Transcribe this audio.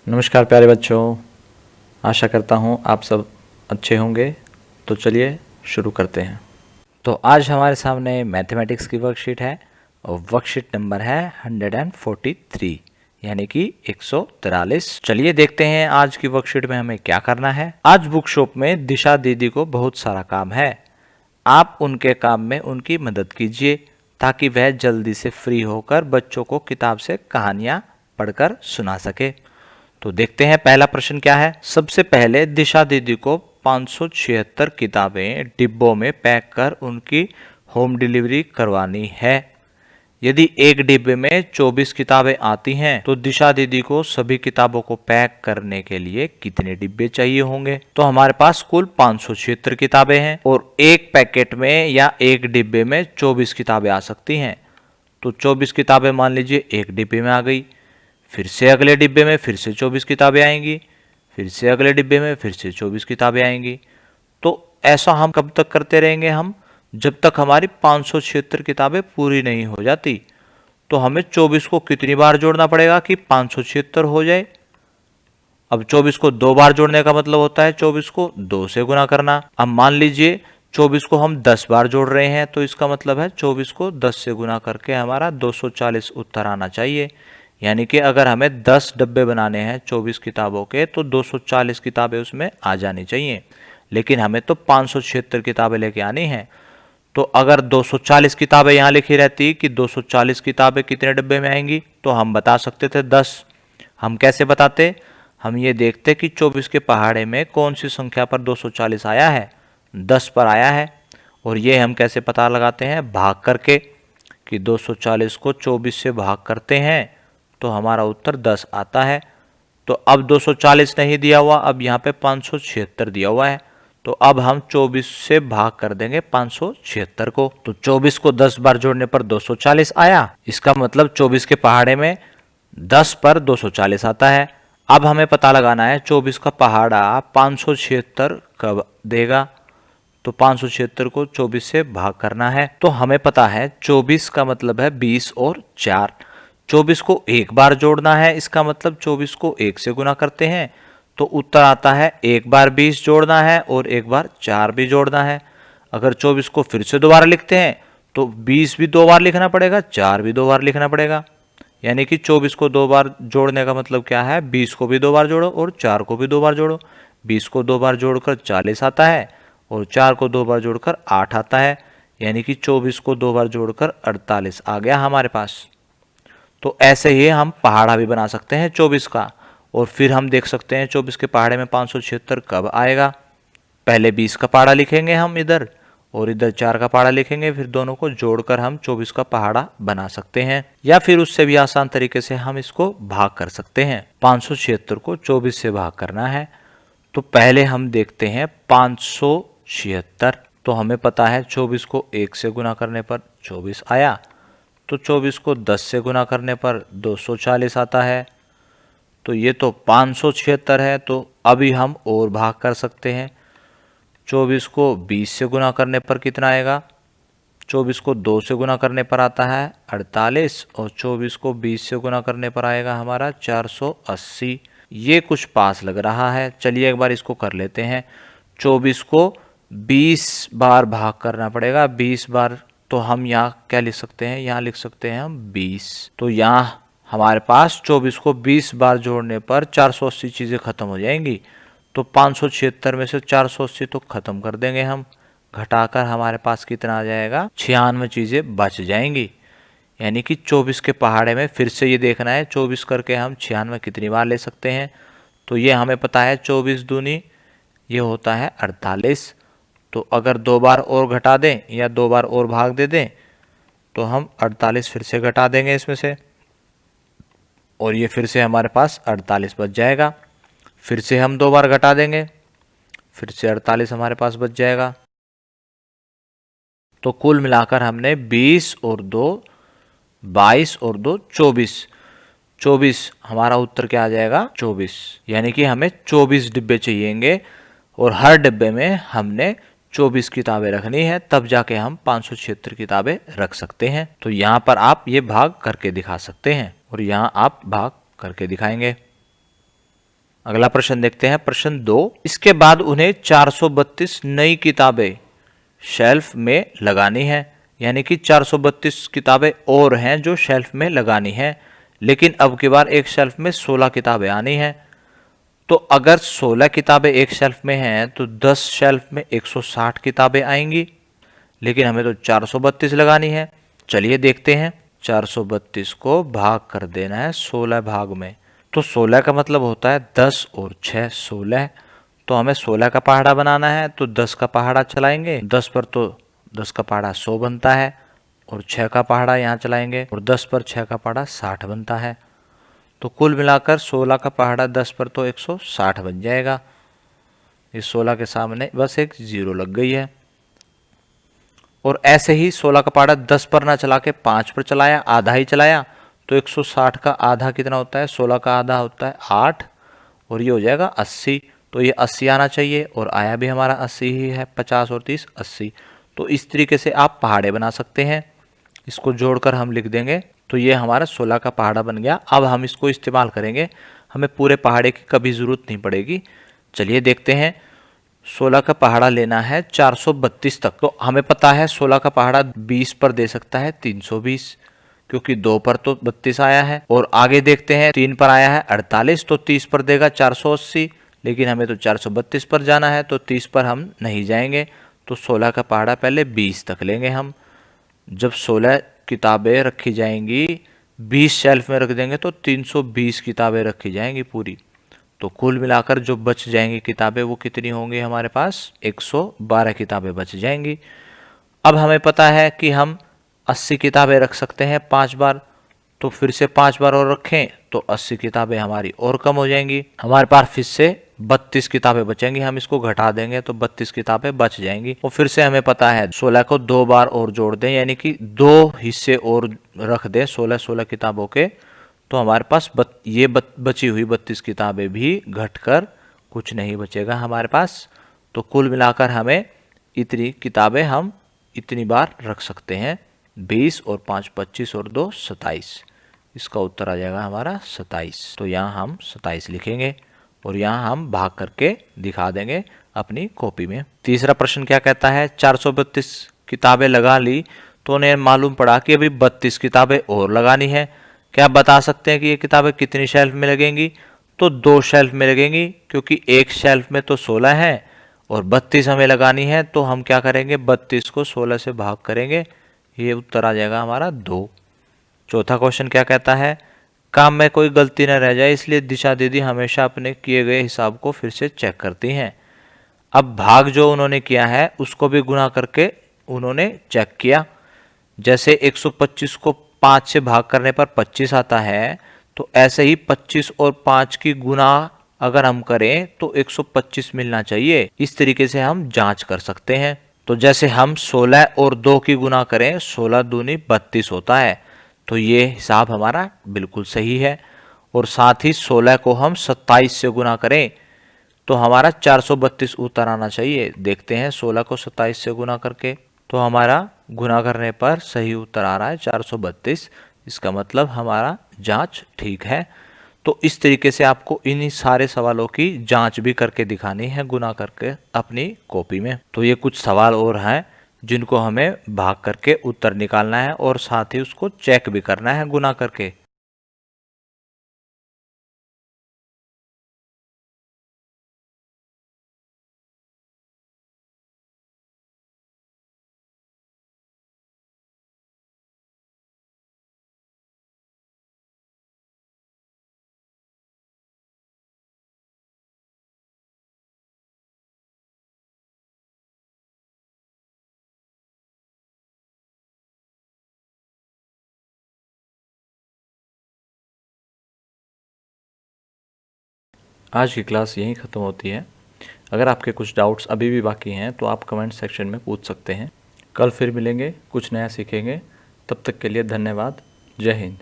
नमस्कार प्यारे बच्चों, आशा करता हूँ आप सब अच्छे होंगे। तो चलिए शुरू करते हैं। तो आज हमारे सामने मैथमेटिक्स की वर्कशीट है और वर्कशीट नंबर है 143 यानी कि 143। चलिए देखते हैं आज की वर्कशीट में हमें क्या करना है। आज बुक शॉप में दिशा दीदी को बहुत सारा काम है। आप उनके काम में उनकी मदद कीजिए ताकि वह जल्दी से फ्री होकर बच्चों को किताब से कहानियाँ पढ़कर सुना सके। तो देखते हैं पहला प्रश्न क्या है। सबसे पहले दिशा दीदी को 576 किताबें डिब्बों में पैक कर उनकी होम डिलीवरी करवानी है। यदि एक डिब्बे में 24 किताबें आती हैं तो दिशा दीदी को सभी किताबों को पैक करने के लिए कितने डिब्बे चाहिए होंगे। तो हमारे पास कुल 576 किताबें हैं और एक पैकेट में या एक डिब्बे में 24 किताबें आ सकती हैं। तो 24 किताबें मान लीजिए एक डिब्बे में आ गई, फिर से अगले डिब्बे में फिर से 24 किताबें आएंगी, फिर से अगले डिब्बे में फिर से 24 किताबें आएंगी। तो ऐसा हम कब तक करते रहेंगे, हम जब तक हमारी 576 किताबें पूरी नहीं हो जाती। तो हमें 24 को कितनी बार जोड़ना पड़ेगा कि 576 हो जाए। अब 24 को 2 बार जोड़ने का मतलब होता है 24 को 2 से गुना करना। अब मान लीजिए 24 को हम 10 बार जोड़ रहे हैं तो इसका मतलब है 24 को 10 से गुना करके हमारा 240 उत्तर आना चाहिए। यानी कि अगर हमें 10 डब्बे बनाने हैं 24 किताबों के तो 240 किताबें उसमें आ जानी चाहिए। लेकिन हमें तो 576 किताबें लेके आनी हैं। तो अगर 240 किताबें यहाँ लिखी रहती कि 240 किताबें कितने डब्बे में आएंगी तो हम बता सकते थे 10। हम कैसे बताते, हम ये देखते कि 24 के पहाड़े में कौन सी संख्या पर 240 आया है, 10 पर आया है। और ये हम कैसे पता लगाते हैं, भाग करके, कि 240 को 24 से भाग करते हैं तो हमारा उत्तर 10 आता है। तो अब 240 नहीं दिया हुआ, अब यहाँ पे 576 दिया हुआ है। तो अब हम 24 से भाग कर देंगे 576 को। तो 24 को 10 बार जोड़ने पर 240 आया। इसका मतलब 24 के पहाड़े में 10 पर 240 आता है। अब हमें पता लगाना है 24 का पहाड़ा 576 कब देगा। तो 576 को 24 से भाग करना है। तो हमें पता है 24 का मतलब है 20 और 4। 24 को एक बार जोड़ना है, इसका मतलब 24 को 1 से गुना करते हैं तो उत्तर आता है एक बार 20 जोड़ना है और एक बार 4 भी जोड़ना है। अगर 24 को फिर से दोबारा लिखते हैं तो 20 भी 2 बार लिखना पड़ेगा, 4 भी 2 बार लिखना पड़ेगा। यानी कि 24 को 2 बार जोड़ने का मतलब क्या है, 20 को भी 2 बार जोड़ो और 4 को भी 2 बार जोड़ो। 20 को 2 बार जोड़कर 40 आता है और 4 को 2 बार जोड़कर 8 आता है। यानी कि 24 को 2 बार जोड़कर 48 आ गया हमारे पास। तो ऐसे ही हम पहाड़ा भी बना सकते हैं 24 का। और फिर हम देख सकते हैं 24 के पहाड़े में 576 कब आएगा। पहले 20 का पहाड़ा लिखेंगे हम इधर और इधर 4 का पहाड़ा लिखेंगे, फिर दोनों को जोड़कर हम 24 का पहाड़ा बना सकते हैं। या फिर उससे भी आसान तरीके से हम इसको भाग कर सकते हैं। 576 को 24 से भाग करना है तो पहले हम देखते हैं 576। तो हमें पता है 24 को 1 से गुना करने पर 24 आया। तो 24 को 10 से गुना करने पर 240 आता है। तो ये तो 576 है। तो अभी हम और भाग कर सकते हैं। 24 को 20 से गुना करने पर कितना आएगा, 24 को 2 से गुना करने पर आता है 48 और 24 को 20 से गुना करने पर आएगा हमारा 480। ये कुछ पास लग रहा है, चलिए एक बार इसको कर लेते हैं। 24 को 20 बार भाग करना पड़ेगा, 20 बार। तो हम यहाँ क्या लिख सकते हैं, यहाँ लिख सकते हैं हम 20। तो यहाँ हमारे पास 24 को 20 बार जोड़ने पर 480 चीज़ें खत्म हो जाएंगी। तो 576 में से 480 तो खत्म कर देंगे हम, घटाकर हमारे पास कितना आ जाएगा, 96 चीज़ें बच जाएंगी। यानी कि 24 के पहाड़े में फिर से ये देखना है 24 करके हम 96 कितनी बार ले सकते हैं। तो ये हमें पता है 24 दूनी ये होता है 48। तो अगर 2 बार और घटा दें या 2 बार और भाग दे दें तो हम 48 फिर से घटा देंगे इसमें से और ये फिर से हमारे पास 48 बच जाएगा। फिर से हम 2 बार घटा देंगे, फिर से 48 हमारे पास बच जाएगा। तो कुल मिलाकर हमने 20 और 2 22 और 2 24। 24 हमारा उत्तर क्या आ जाएगा, 24। यानी कि हमें 24 डिब्बे चाहिएंगे और हर डिब्बे में हमने 24 किताबें रखनी है, तब जाके हम 576 किताबें रख सकते हैं। तो यहाँ पर आप ये भाग करके दिखा सकते हैं और यहाँ आप भाग करके दिखाएंगे। अगला प्रश्न देखते हैं, प्रश्न 2। इसके बाद उन्हें 432 नई किताबें शेल्फ में लगानी है, यानी कि 432 किताबें और हैं जो शेल्फ में लगानी है, लेकिन अब की बार एक शेल्फ में 16 किताबें आनी हैं। तो अगर 16 किताबें एक शेल्फ में हैं तो 10 शेल्फ में 160 किताबें आएंगी, लेकिन हमें तो 432 लगानी है। चलिए देखते हैं, 432 को भाग कर देना है 16 भाग में। तो 16 का मतलब होता है 10 और 6 16। तो हमें 16 का पहाड़ा बनाना है, तो 10 का पहाड़ा चलाएंगे, 10 पर तो 10 का पहाड़ा 100 बनता है, और 6 का पहाड़ा यहाँ चलाएंगे और 10 पर 6 का पहाड़ा 60 बनता है। तो कुल मिलाकर 16 का पहाड़ा 10 पर तो 160 बन जाएगा। इस 16 के सामने बस एक 0 लग गई है। और ऐसे ही 16 का पहाड़ा 10 पर ना चला के 5 पर चलाया, आधा ही चलाया, तो 160 का आधा कितना होता है, 16 का आधा होता है 8, और ये हो जाएगा 80। तो ये 80 आना चाहिए, और आया भी हमारा 80 ही है, 50 और 30 80। तो इस तरीके से आप पहाड़े बना सकते हैं। इसको जोड़कर हम लिख देंगे, तो ये हमारा 16 का पहाड़ा बन गया। अब हम इसको इस्तेमाल करेंगे, हमें पूरे पहाड़े की कभी ज़रूरत नहीं पड़ेगी। चलिए देखते हैं, 16 का पहाड़ा लेना है 432 तक। तो हमें पता है 16 का पहाड़ा 20 पर दे सकता है 320, क्योंकि 2 पर तो 32 आया है। और आगे देखते हैं, 3 पर आया है 48, तो 30 पर देगा 480, लेकिन हमें तो 432 पर जाना है, तो 30 पर हम नहीं जाएंगे। तो 16 का पहाड़ा पहले 20 तक लेंगे हम। जब 16 किताबें रखी जाएंगी, 20 शेल्फ में रख देंगे, तो 320 किताबें रखी जाएंगी पूरी। तो कुल मिलाकर जो बच जाएंगी किताबें वो कितनी होंगी हमारे पास, 112 किताबें बच जाएंगी। अब हमें पता है कि हम 80 किताबें रख सकते हैं 5 बार, तो फिर से 5 बार और रखें तो 80 किताबें हमारी और कम हो जाएंगी। हमारे पास फिर से 32 किताबें बचेंगी, हम इसको घटा देंगे तो 32 किताबें बच जाएंगी। और फिर से हमें पता है 16 को 2 बार और जोड़ दें, यानी कि 2 हिस्से और रख दें 16 किताबों के, तो हमारे पास बची हुई 32 किताबें भी घटकर कुछ नहीं बचेगा हमारे पास। तो कुल मिलाकर हमें इतनी किताबें हम इतनी बार रख सकते हैं, 20 और 5 25 और 2 27। इसका उत्तर आ जाएगा हमारा 27। तो यहाँ हम 27 लिखेंगे और यहाँ हम भाग करके दिखा देंगे अपनी कॉपी में। तीसरा प्रश्न क्या कहता है, 432 किताबें लगा ली तो उन्हें मालूम पड़ा कि अभी 32 किताबें और लगानी है। क्या आप बता सकते हैं कि ये किताबें कितनी शेल्फ में लगेंगी? तो 2 शेल्फ में लगेंगी, क्योंकि एक शेल्फ में तो 16 है और 32 हमें लगानी है। तो हम क्या करेंगे, 32 को 16 से भाग करेंगे, ये उत्तर आ जाएगा हमारा 2। चौथा क्वेश्चन क्या कहता है, काम में कोई गलती न रह जाए इसलिए दिशा दीदी हमेशा अपने किए गए हिसाब को फिर से चेक करती हैं। अब भाग जो उन्होंने किया है उसको भी गुणा करके उन्होंने चेक किया। जैसे 125 को 5 से भाग करने पर 25 आता है, तो ऐसे ही 25 और 5 की गुना अगर हम करें तो 125 मिलना चाहिए। इस तरीके से हम जांच कर सकते हैं। तो जैसे हम 16 और 2 की गुना करें, 16 दूनी 32 होता है, तो ये हिसाब हमारा बिल्कुल सही है। और साथ ही 16 को हम 27 से गुना करें तो हमारा 432 उत्तर आना चाहिए। देखते हैं 16 को 27 से गुना करके, तो हमारा गुना करने पर सही उत्तर आ रहा है 432। इसका मतलब हमारा जांच ठीक है। तो इस तरीके से आपको इन सारे सवालों की जांच भी करके दिखानी है गुना करके अपनी कॉपी में। तो ये कुछ सवाल और हैं जिनको हमें भाग करके उत्तर निकालना है और साथ ही उसको चेक भी करना है गुना करके। आज की क्लास यहीं ख़त्म होती है। अगर आपके कुछ डाउट्स अभी भी बाकी हैं तो आप कमेंट सेक्शन में पूछ सकते हैं। कल फिर मिलेंगे, कुछ नया सीखेंगे। तब तक के लिए धन्यवाद। जय हिंद।